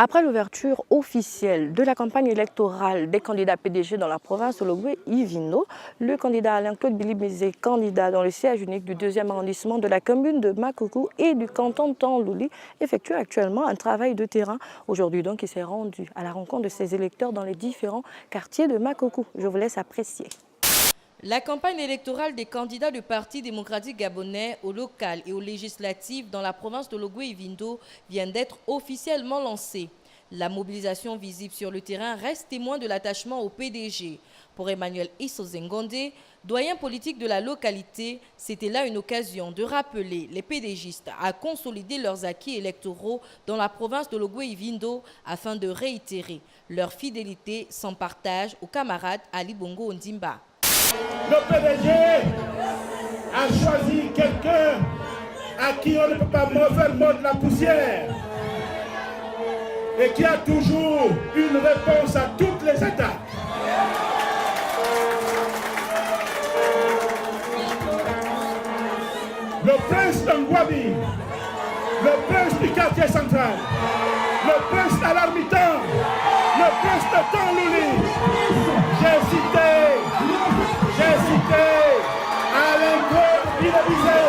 Après l'ouverture officielle de la campagne électorale des candidats PDG dans la province de Logoué-Ivindo, le candidat Alain-Claude Bilibinzé, candidat dans le siège unique du 2e arrondissement de la commune de Makoko et du canton de Tanlouli, effectue actuellement un travail de terrain. Aujourd'hui donc, il s'est rendu à la rencontre de ses électeurs dans les différents quartiers de Makoko. Je vous laisse apprécier. La campagne électorale des candidats du Parti démocratique gabonais au local et aux législatives dans la province de Logoué-Ivindo vient d'être officiellement lancée. La mobilisation visible sur le terrain reste témoin de l'attachement au PDG. Pour Emmanuel Issozengonde, doyen politique de la localité, c'était là une occasion de rappeler les PDGistes à consolider leurs acquis électoraux dans la province de Logoué-Ivindo afin de réitérer leur fidélité sans partage au camarade Ali Bongo Ondimba. Le PDG a choisi quelqu'un à qui on ne peut pas faire mordre la poussière et qui a toujours une réponse à toutes les attaques. Le prince d'Angwabi, le prince du quartier central, le prince d'Alarmitan, le prince de Tanlouli. J'ai cité Alain-Claude Bilibinzé.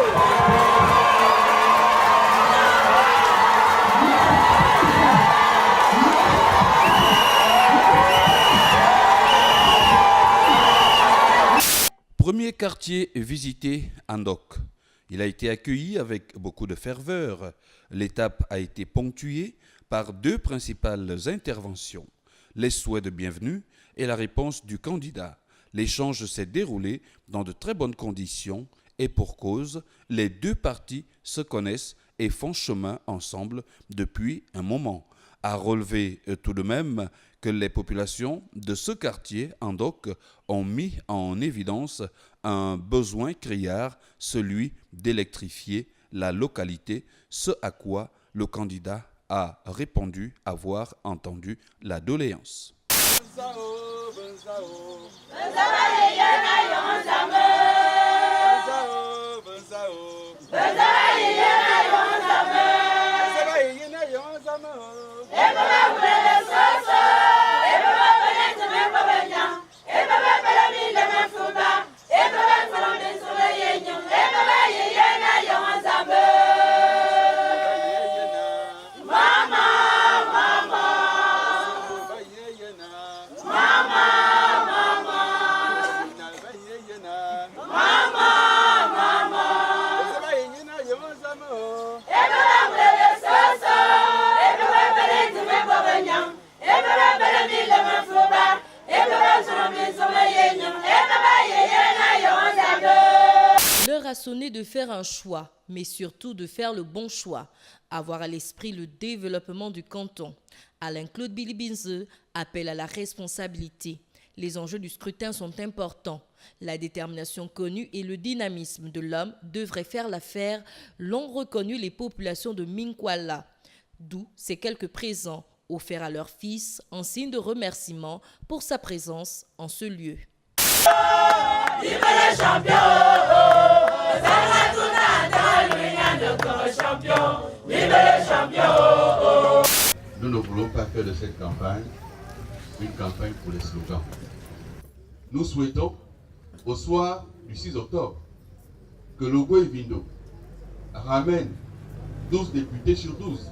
Premier quartier visité, Andok. Il a été accueilli avec beaucoup de ferveur. L'étape a été ponctuée par deux principales interventions, les souhaits de bienvenue et la réponse du candidat. L'échange s'est déroulé dans de très bonnes conditions et pour cause, les deux partis se connaissent et font chemin ensemble depuis un moment. À relever tout de même que les populations de ce quartier, Andok, ont mis en évidence un besoin criard, celui d'électrifier la localité, ce à quoi le candidat a répondu avoir entendu la doléance. L'heure a sonné de faire un choix, mais surtout de faire le bon choix. Avoir à l'esprit le développement du canton. Alain-Claude Bilibinzé appelle à la responsabilité. Les enjeux du scrutin sont importants. La détermination connue et le dynamisme de l'homme devraient faire l'affaire, l'ont reconnu les populations de Minkwala. D'où ces quelques présents offerts à leur fils en signe de remerciement pour sa présence en ce lieu. Vive les champions! Vive les champions! Nous ne voulons pas faire de cette campagne une campagne pour les slogans. Nous souhaitons, au soir du 6 octobre, que Logoué-Ivindo ramène 12 députés sur 12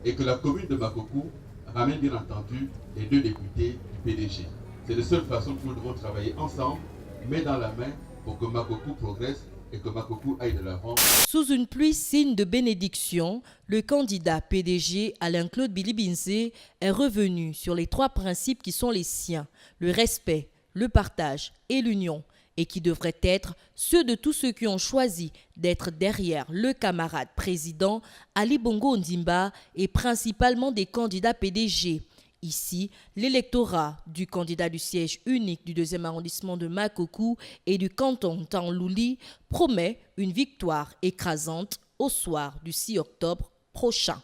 et que la commune de Makoko ramène bien entendu les 2 députés du PDG. C'est de cette façon que nous devons travailler ensemble, main dans la main, pour que Makoko progresse et que Makoko aille de l'avant. Sous une pluie signe de bénédiction, le candidat PDG Alain-Claude Bilibinzé est revenu sur les 3 principes qui sont les siens, le respect, le partage et l'union, et qui devraient être ceux de tous ceux qui ont choisi d'être derrière le camarade président Ali Bongo Ondimba et principalement des candidats PDG. Ici, l'électorat du candidat du siège unique du 2e arrondissement de Makoko et du canton Tanlouli promet une victoire écrasante au soir du 6 octobre prochain.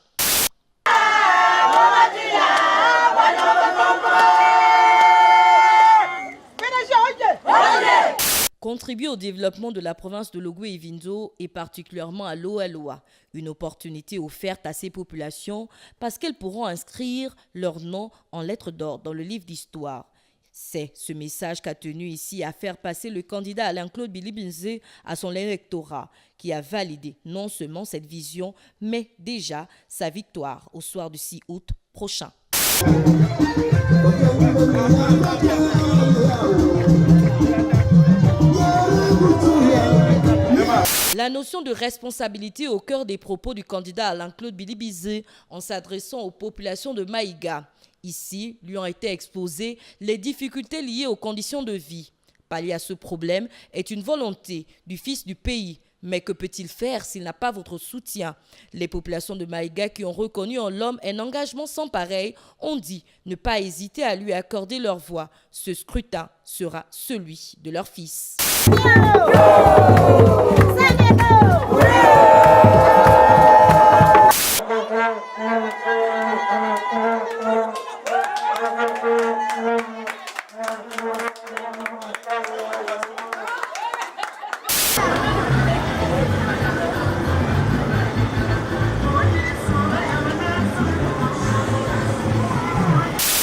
Contribuer au développement de la province de Logoué-Ivindo et particulièrement à l'Oaloa, une opportunité offerte à ces populations parce qu'elles pourront inscrire leur nom en lettres d'or dans le livre d'histoire. C'est ce message qu'a tenu ici à faire passer le candidat Alain-Claude Bilibinze à son électorat, qui a validé non seulement cette vision, mais déjà sa victoire au soir du 6 août prochain. La notion de responsabilité au cœur des propos du candidat Alain-Claude Bilibinze en s'adressant aux populations de Maïga. Ici, lui ont été exposées les difficultés liées aux conditions de vie. Pallier à ce problème est une volonté du fils du pays. Mais que peut-il faire s'il n'a pas votre soutien? Les populations de Maïga qui ont reconnu en l'homme un engagement sans pareil ont dit ne pas hésiter à lui accorder leur voix. Ce scrutin sera celui de leur fils.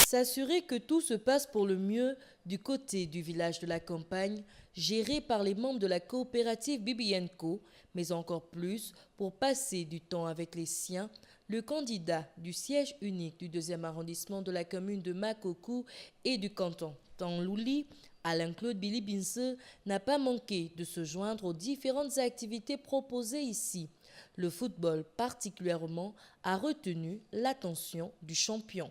S'assurer que tout se passe pour le mieux du côté du village de la campagne, géré par les membres de la coopérative Bibienco, mais encore plus pour passer du temps avec les siens, le candidat du siège unique du 2e arrondissement de la commune de Makokou et du canton Tanlouli, Alain-Claude Bilibinze, n'a pas manqué de se joindre aux différentes activités proposées ici. Le football particulièrement a retenu l'attention du champion.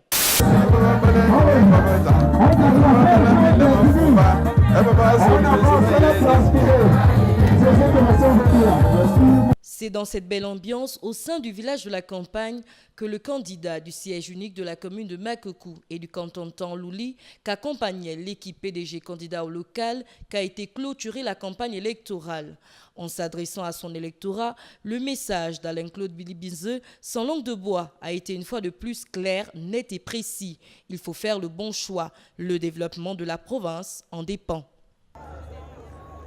C'est dans cette belle ambiance au sein du village de la campagne que le candidat du siège unique de la commune de Makokou et du canton Tanlouli, qu'accompagnait l'équipe PDG candidat au local, qu'a été clôturée la campagne électorale. En s'adressant à son électorat, le message d'Alain-Claude Bilibinze, sans langue de bois, a été une fois de plus clair, net et précis. Il faut faire le bon choix. Le développement de la province en dépend.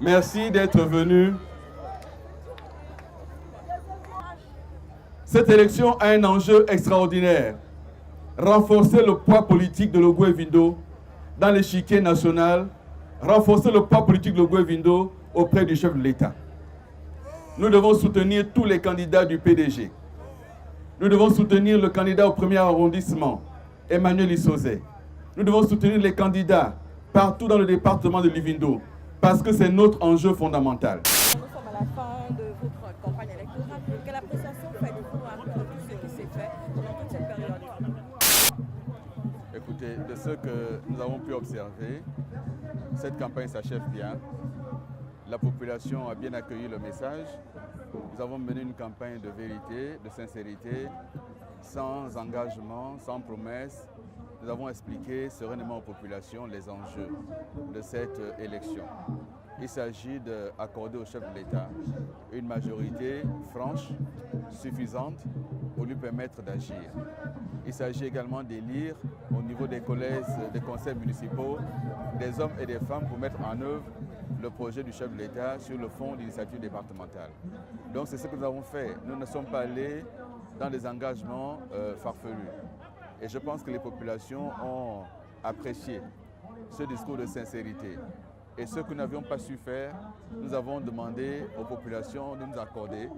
Merci d'être venu. Cette élection a un enjeu extraordinaire. Renforcer le poids politique de Logoué-Ivindo dans l'échiquier national, renforcer le poids politique de Logoué-Ivindo auprès du chef de l'État. Nous devons soutenir tous les candidats du PDG. Nous devons soutenir le candidat au premier arrondissement, Emmanuel Isozé. Nous devons soutenir les candidats partout dans le département de l'Ivindo, parce que c'est notre enjeu fondamental. Nous sommes à la fin de votre campagne électorale. Quelle appréciation faites-vous de tout ce qui s'est fait pendant toute cette période? Écoutez, de ce que nous avons pu observer, cette campagne s'achève bien. La population a bien accueilli le message. Nous avons mené une campagne de vérité, de sincérité, sans engagement, sans promesse. Nous avons expliqué sereinement aux populations les enjeux de cette élection. Il s'agit d'accorder au chef de l'État une majorité franche, suffisante pour lui permettre d'agir. Il s'agit également d'élire au niveau des collèges, des conseils municipaux, des hommes et des femmes pour mettre en œuvre le projet du chef de l'État sur le fonds d'initiative départementale. Donc c'est ce que nous avons fait. Nous ne sommes pas allés dans des engagements farfelus. Et je pense que les populations ont apprécié ce discours de sincérité. Et ce que nous n'avions pas su faire, nous avons demandé aux populations de nous accorder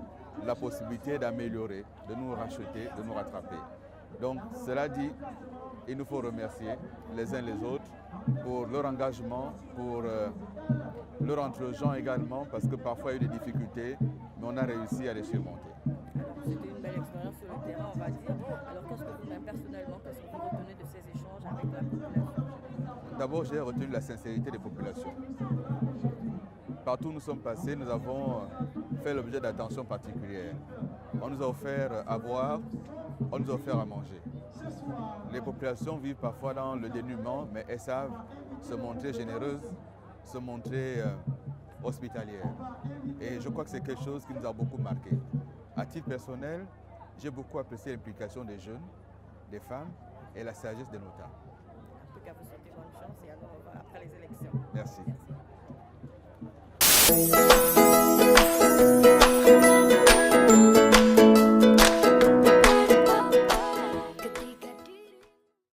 la possibilité d'améliorer, de nous racheter, de nous rattraper. Donc, cela dit, il nous faut remercier les uns les autres pour leur engagement, pour leur entre-gens également, parce que parfois il y a eu des difficultés, mais on a réussi à les surmonter. C'était une belle expérience sur le terrain, on va dire. Alors, qu'est-ce que vous-même personnellement, qu'est-ce que vous retenez de ces échanges avec la population? D'abord, j'ai retenu la sincérité des populations. Partout où nous sommes passés, nous avons fait l'objet d'attention particulière. On nous a offert à boire, on nous a offert à manger. Les populations vivent parfois dans le dénuement, mais elles savent se montrer généreuses, se montrer hospitalières. Et je crois que c'est quelque chose qui nous a beaucoup marqué. À titre personnel, j'ai beaucoup apprécié l'implication des jeunes, des femmes et la sagesse des notables. En tout cas, vous souhaitez bonne chance et alors après les élections. Merci. Merci. Vindo.